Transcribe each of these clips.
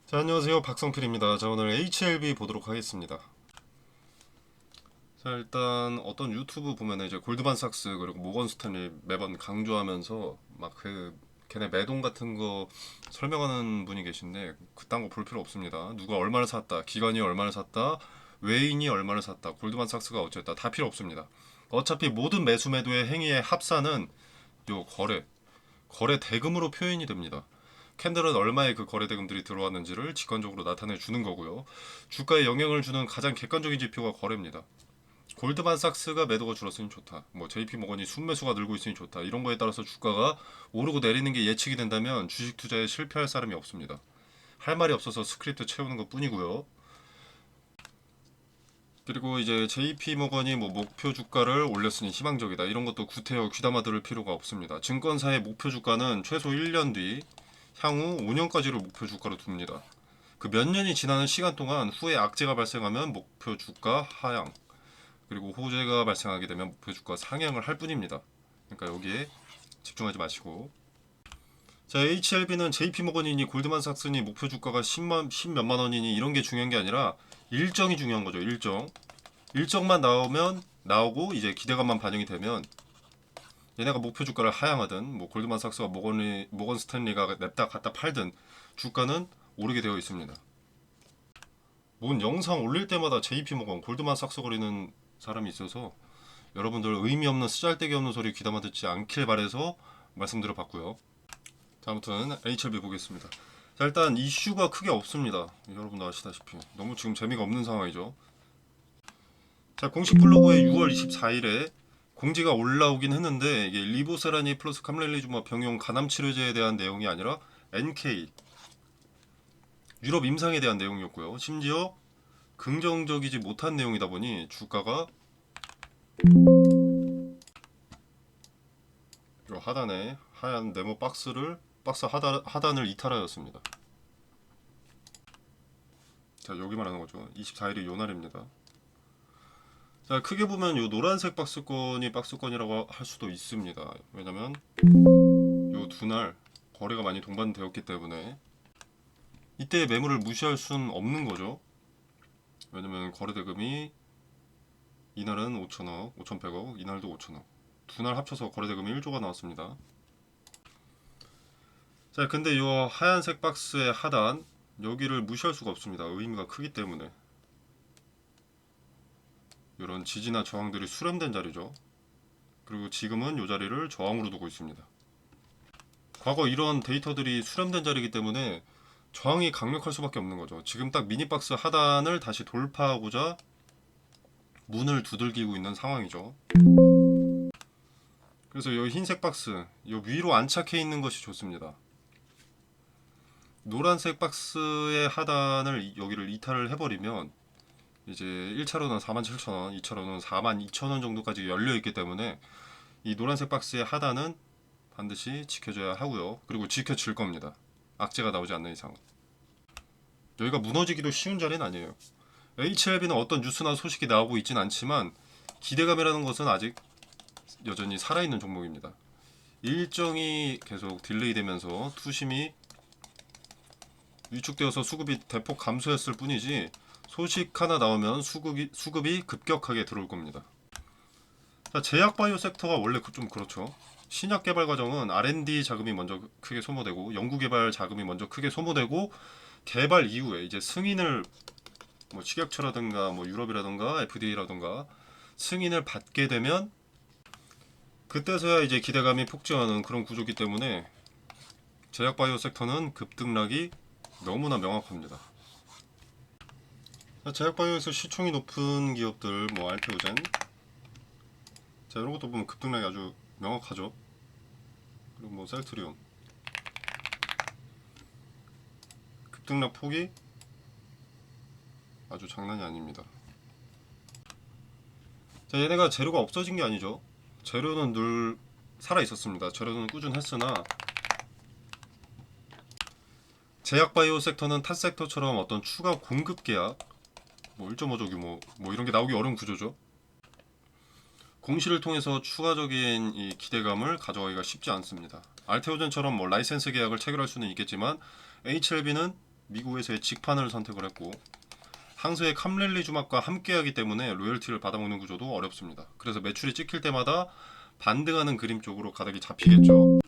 자, 안녕하세요. 박성필입니다. 자, 오늘 HLB 보도록 하겠습니다. 자, 일단 어떤 유튜브 보면 이제 골드만삭스 그리고 모건 스탠리 매번 강조하면서 막 걔네 매동 같은 거 설명하는 분이 계신데 그딴 거 볼 필요 없습니다. 누가 얼마를 샀다, 기관이 얼마를 샀다, 외인이 얼마를 샀다, 골드만삭스가 어쨌다 다 필요 없습니다. 어차피 모든 매수 매도의 행위의 합산은 요 거래 대금으로 표현이 됩니다. 캔들은 얼마의 그 거래 대금들이 들어왔는지를 직관적으로 나타내 주는 거고요. 주가에 영향을 주는 가장 객관적인 지표가 거래입니다. 골드만삭스가 매도가 줄었으니 좋다. 뭐 JP 모건이 순매수가 늘고 있으니 좋다. 이런 거에 따라서 주가가 오르고 내리는 게 예측이 된다면 주식 투자에 실패할 사람이 없습니다. 할 말이 없어서 스크립트 채우는 것 뿐이고요. 그리고 이제 JP 모건이 뭐 목표 주가를 올렸으니 희망적이다. 이런 것도 구태여 귀담아 들을 필요가 없습니다. 증권사의 목표 주가는 최소 1년 뒤 향후 5년까지를 목표 주가로 둡니다. 그 몇 년이 지나는 시간 동안 후에 악재가 발생하면 목표 주가 하향, 그리고 호재가 발생하게 되면 목표 주가 상향을 할 뿐입니다. 그러니까 여기에 집중하지 마시고. 자, HLB는 JP모건이니 골드만삭스니 목표 주가가 10몇만 원이니 이런 게 중요한 게 아니라 일정이 중요한 거죠. 일정만 나오고 이제 기대감만 반영이 되면 얘네가 목표 주가를 하향하든 뭐 골드만삭스와 모건 스탠리가 냅다 갖다 팔든 주가는 오르게 되어 있습니다. 뭔 영상 올릴 때마다 JP모건, 골드만삭스 거리는 사람이 있어서 여러분들 의미 없는 쓰잘데기 없는 소리 귀담아 듣지 않길 바래서 말씀드려 봤고요. 자, 아무튼 HLB 보겠습니다. 자, 일단 이슈가 크게 없습니다. 여러분도 아시다시피 너무 지금 재미가 없는 상황이죠. 자, 공식 블로그에 6월 24일에 공지가 올라오긴 했는데 이게 리보세라니 플러스 카멜리주마 병용 간암 치료제에 대한 내용이 아니라 NK 유럽 임상에 대한 내용이었고요. 심지어 긍정적이지 못한 내용이다 보니 주가가 이 하단에 하얀 네모 박스 하단을 이탈하였습니다. 자, 여기 말하는 거죠. 24일이 요 날입니다. 자, 크게 보면 요 노란색 박스권이 박스권이라고 할 수도 있습니다. 왜냐면 요 두 날 거래가 많이 동반되었기 때문에 이때 매물을 무시할 순 없는 거죠. 왜냐면 거래 대금이 이날은 5천억, 5,100억, 이날도 5천억. 두 날 합쳐서 거래 대금이 1조가 나왔습니다. 자, 근데 요 하얀색 박스의 하단 여기를 무시할 수가 없습니다. 의미가 크기 때문에. 이런 지지나 저항들이 수렴된 자리죠. 그리고 지금은 이 자리를 저항으로 두고 있습니다. 과거 이런 데이터들이 수렴된 자리이기 때문에 저항이 강력할 수밖에 없는 거죠. 지금 딱 미니박스 하단을 다시 돌파하고자 문을 두들기고 있는 상황이죠. 그래서 이 흰색 박스, 이 위로 안착해 있는 것이 좋습니다. 노란색 박스의 하단을 여기를 이탈을 해버리면 이제 1차로는 47,000원, 2차로는 42,000원 정도까지 열려 있기 때문에 이 노란색 박스의 하단은 반드시 지켜줘야 하고요. 그리고 지켜질 겁니다. 악재가 나오지 않는 이상. 여기가 무너지기도 쉬운 자리는 아니에요. HLB는 어떤 뉴스나 소식이 나오고 있진 않지만 기대감이라는 것은 아직 여전히 살아있는 종목입니다. 일정이 계속 딜레이 되면서 투심이 위축되어서 수급이 대폭 감소했을 뿐이지 소식 하나 나오면 수급이 급격하게 들어올 겁니다. 자, 제약 바이오 섹터가 원래 좀 그렇죠. 신약 개발 과정은 R&D 자금이 먼저 크게 소모되고 연구 개발 자금이 먼저 크게 소모되고 개발 이후에 이제 승인을 뭐 식약처라든가 뭐 유럽이라든가 FDA라든가 승인을 받게 되면 그때서야 이제 기대감이 폭증하는 그런 구조기 때문에 제약 바이오 섹터는 급등락이 너무나 명확합니다. 제약 바이오에서 시총이 높은 기업들 뭐 알테오젠, 자, 이런 것도 보면 급등락이 아주 명확하죠. 그리고 뭐 셀트리온 급등락 폭이 아주 장난이 아닙니다. 자, 얘네가 재료가 없어진 게 아니죠. 재료는 늘 살아 있었습니다. 재료는 꾸준했으나 제약 바이오 섹터는 타 섹터처럼 어떤 추가 공급 계약, 뭐 1.5조 규모, 뭐 이런 게 나오기 어려운 구조죠. 공시를 통해서 추가적인 이 기대감을 가져가기가 쉽지 않습니다. 알테오젠처럼 뭐 라이센스 계약을 체결할 수는 있겠지만 HLB는 미국에서의 직판을 선택을 했고 항소의 캄렐리 주막과 함께하기 때문에 로열티를 받아먹는 구조도 어렵습니다. 그래서 매출이 찍힐 때마다 반등하는 그림 쪽으로 가닥이 잡히겠죠.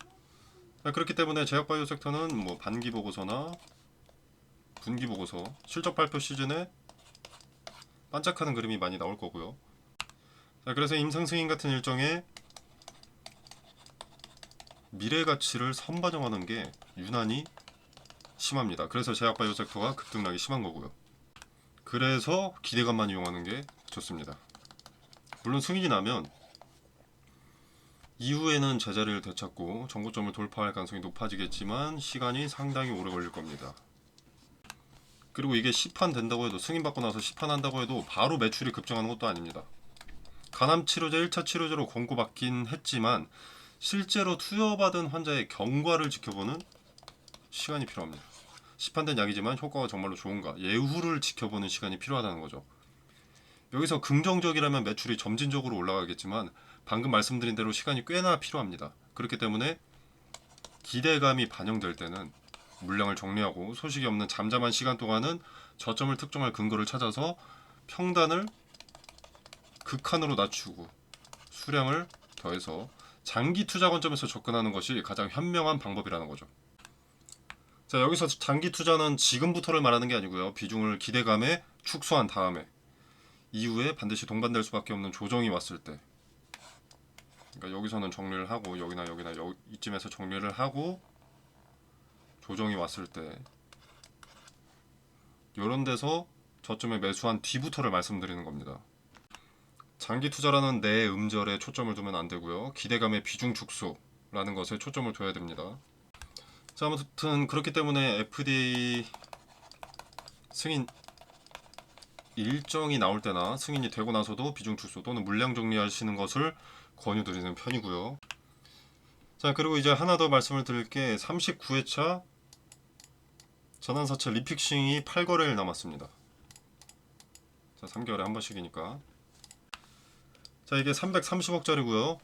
그렇기 때문에 제약바이오 섹터는 뭐 반기 보고서나 분기 보고서, 실적 발표 시즌에 반짝하는 그림이 많이 나올 거고요. 그래서 임상승인 같은 일정에 미래 가치를 선반영하는 게 유난히 심합니다. 그래서 제약바이오 섹터가 급등락이 심한 거고요. 그래서 기대감만 이용하는 게 좋습니다. 물론 승인이 나면 이후에는 제자리를 되찾고 정고점을 돌파할 가능성이 높아지겠지만 시간이 상당히 오래 걸릴 겁니다. 그리고 이게 시판 된다고 해도, 승인받고 나서 시판한다고 해도 바로 매출이 급증하는 것도 아닙니다. 간암치료제 1차 치료제로 권고받긴 했지만 실제로 투여받은 환자의 경과를 지켜보는 시간이 필요합니다. 시판된 약이지만 효과가 정말로 좋은가, 예후를 지켜보는 시간이 필요하다는 거죠. 여기서 긍정적이라면 매출이 점진적으로 올라가겠지만 방금 말씀드린 대로 시간이 꽤나 필요합니다. 그렇기 때문에 기대감이 반영될 때는 물량을 정리하고 소식이 없는 잠잠한 시간 동안은 저점을 특정할 근거를 찾아서 평단을 극한으로 낮추고 수량을 더해서 장기 투자 관점에서 접근하는 것이 가장 현명한 방법이라는 거죠. 자, 여기서 장기 투자는 지금부터를 말하는 게 아니고요. 비중을 기대감에 축소한 다음에 이후에 반드시 동반될 수밖에 없는 조정이 왔을 때, 그러니까 여기서는 정리를 하고 여기나 이쯤에서 정리를 하고 조정이 왔을 때 이런 데서 저점에 매수한 뒤부터를 말씀드리는 겁니다. 장기 투자라는 내 음절에 초점을 두면 안 되고요. 기대감의 비중 축소라는 것에 초점을 둬야 됩니다. 자, 아무튼 그렇기 때문에 FDA 승인 일정이 나올 때나 승인이 되고 나서도 비중 축소 또는 물량 정리하시는 것을 권유드리는 편이고요. 자, 그리고 이제 하나 더 말씀을 드릴 게 39회차 전환사채 리픽싱이 8거래일 남았습니다. 자, 3개월에 한 번씩이니까. 자, 이게 330억짜리고요.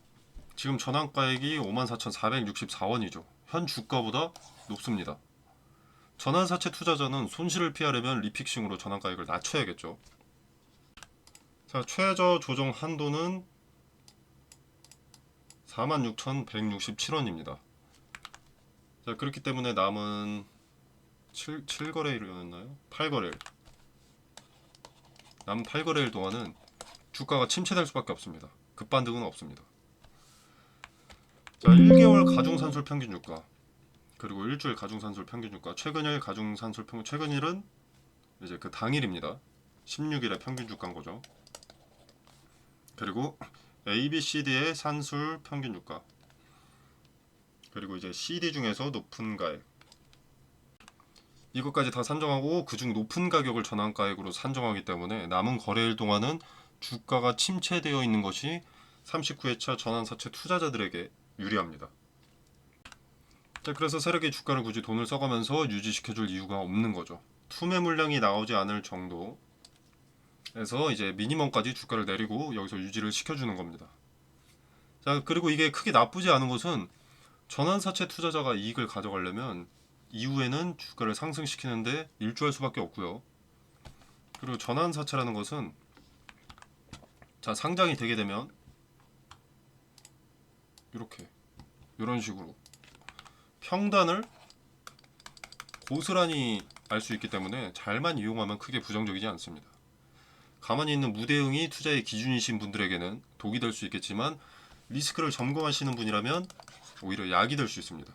지금 전환가액이 54,464원이죠. 현 주가보다 높습니다. 전환사채 투자자는 손실을 피하려면 리픽싱으로 전환가액을 낮춰야겠죠. 자, 최저 조정 한도는 46,167원입니다. 자, 그렇기 때문에 남은 7거래일이었나요? 8거래일. 남은 8거래일 동안은 주가가 침체될 수밖에 없습니다. 급반등은 없습니다. 자, 1개월 가중산술 평균 주가, 그리고 일주일 가중산술 평균 주가, 최근일 가중산술 평균, 최근일은 이제 그 당일입니다. 16일의 평균 주가인 거죠. 그리고 ABCD의 산술 평균 주가, 그리고 이제 CD 중에서 높은 가액, 이것까지 다 산정하고 그중 높은 가격을 전환가액으로 산정하기 때문에 남은 거래일 동안은 주가가 침체되어 있는 것이 39회차 전환사채 투자자들에게 유리합니다. 자, 그래서 세력이 주가를 굳이 돈을 써가면서 유지시켜줄 이유가 없는 거죠. 투매 물량이 나오지 않을 정도에서 이제 미니멈까지 주가를 내리고 여기서 유지를 시켜주는 겁니다. 자, 그리고 이게 크게 나쁘지 않은 것은 전환사채 투자자가 이익을 가져가려면 이후에는 주가를 상승시키는데 일조할 수밖에 없고요. 그리고 전환사채라는 것은, 자, 상장이 되게 되면 이런 식으로 평단을 고스란히 알 수 있기 때문에 잘만 이용하면 크게 부정적이지 않습니다. 가만히 있는 무대응이 투자의 기준이신 분들에게는 독이 될 수 있겠지만 리스크를 점검하시는 분이라면 오히려 약이 될 수 있습니다.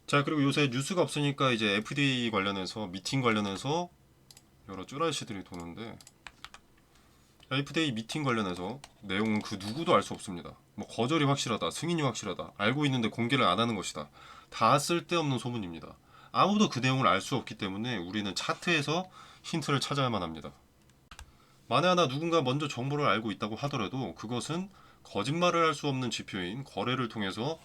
자, 그리고 요새 뉴스가 없으니까 이제 FDA 관련해서, 미팅 관련해서 여러 쭈라시들이 도는데, FDA 미팅 관련해서 내용은 그 누구도 알 수 없습니다. 뭐 거절이 확실하다, 승인이 확실하다, 알고 있는데 공개를 안 하는 것이다, 다 쓸데없는 소문입니다. 아무도 그 내용을 알 수 없기 때문에 우리는 차트에서 힌트를 찾아야만 합니다. 만에 하나 누군가 먼저 정보를 알고 있다고 하더라도 그것은 거짓말을 할 수 없는 지표인 거래를 통해서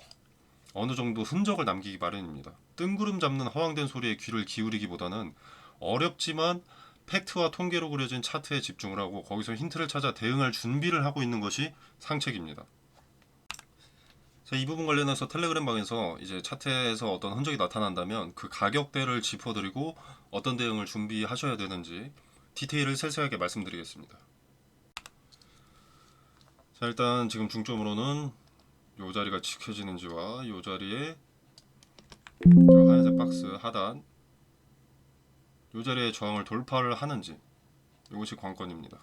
어느 정도 흔적을 남기기 마련입니다. 뜬구름 잡는 허황된 소리에 귀를 기울이기보다는 어렵지만 팩트와 통계로 그려진 차트에 집중을 하고 거기서 힌트를 찾아 대응할 준비를 하고 있는 것이 상책입니다. 자, 이 부분 관련해서 텔레그램 방에서 이제 차트에서 어떤 흔적이 나타난다면 그 가격대를 짚어드리고 어떤 대응을 준비하셔야 되는지 디테일을 세세하게 말씀드리겠습니다. 자, 일단 지금 중점으로는 이 자리가 지켜지는지와 이 자리에 저 하얀색 박스 하단 이 자리에 저항을 돌파를 하는지 이것이 관건입니다.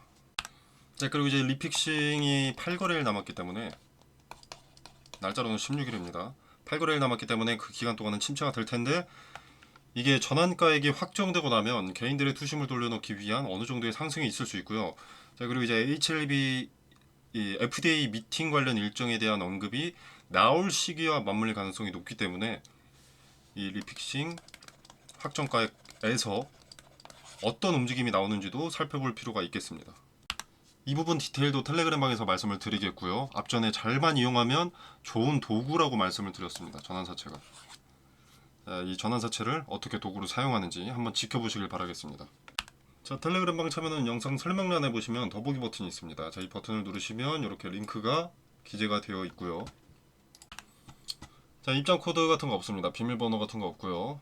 자, 그리고 이제 리픽싱이 8거래일 남았기 때문에 날짜로는 16일입니다. 8거래일 남았기 때문에 그 기간 동안은 침체가 될 텐데 이게 전환가액이 확정되고 나면 개인들의 투심을 돌려놓기 위한 어느 정도의 상승이 있을 수 있고요. 자, 그리고 이제 HLB 이 FDA 미팅 관련 일정에 대한 언급이 나올 시기와 맞물릴 가능성이 높기 때문에 이 리픽싱 확정가액에서 어떤 움직임이 나오는지도 살펴볼 필요가 있겠습니다. 이 부분 디테일도 텔레그램 방에서 말씀을 드리겠고요. 앞전에 잘만 이용하면 좋은 도구라고 말씀을 드렸습니다. 전환사채가. 이 전환사채를 어떻게 도구로 사용하는지 한번 지켜보시길 바라겠습니다. 자, 텔레그램 방 참여는 영상 설명란에 보시면 더보기 버튼이 있습니다. 자, 이 버튼을 누르시면 이렇게 링크가 기재가 되어 있고요. 자, 입장 코드 같은 거 없습니다. 비밀번호 같은 거 없고요.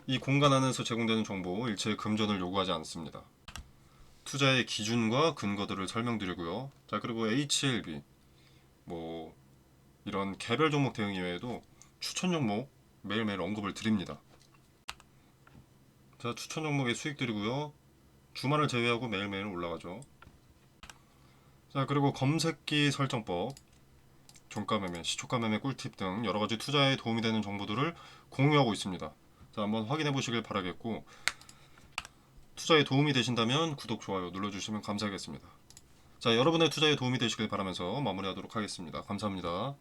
이 공간 안에서 제공되는 정보 일체 금전을 요구하지 않습니다. 투자의 기준과 근거들을 설명드리고요. 자, 그리고 HLB 뭐 이런 개별 종목 대응 이외에도 추천 종목 매일매일 언급을 드립니다. 자, 추천 종목의 수익들이고요. 주말을 제외하고 매일매일 올라가죠. 자, 그리고 검색기 설정법, 종가 매매, 시초가 매매 꿀팁 등 여러 가지 투자에 도움이 되는 정보들을 공유하고 있습니다. 자, 한번 확인해 보시길 바라겠고 투자에 도움이 되신다면 구독, 좋아요 눌러주시면 감사하겠습니다. 자, 여러분의 투자에 도움이 되시길 바라면서 마무리하도록 하겠습니다. 감사합니다.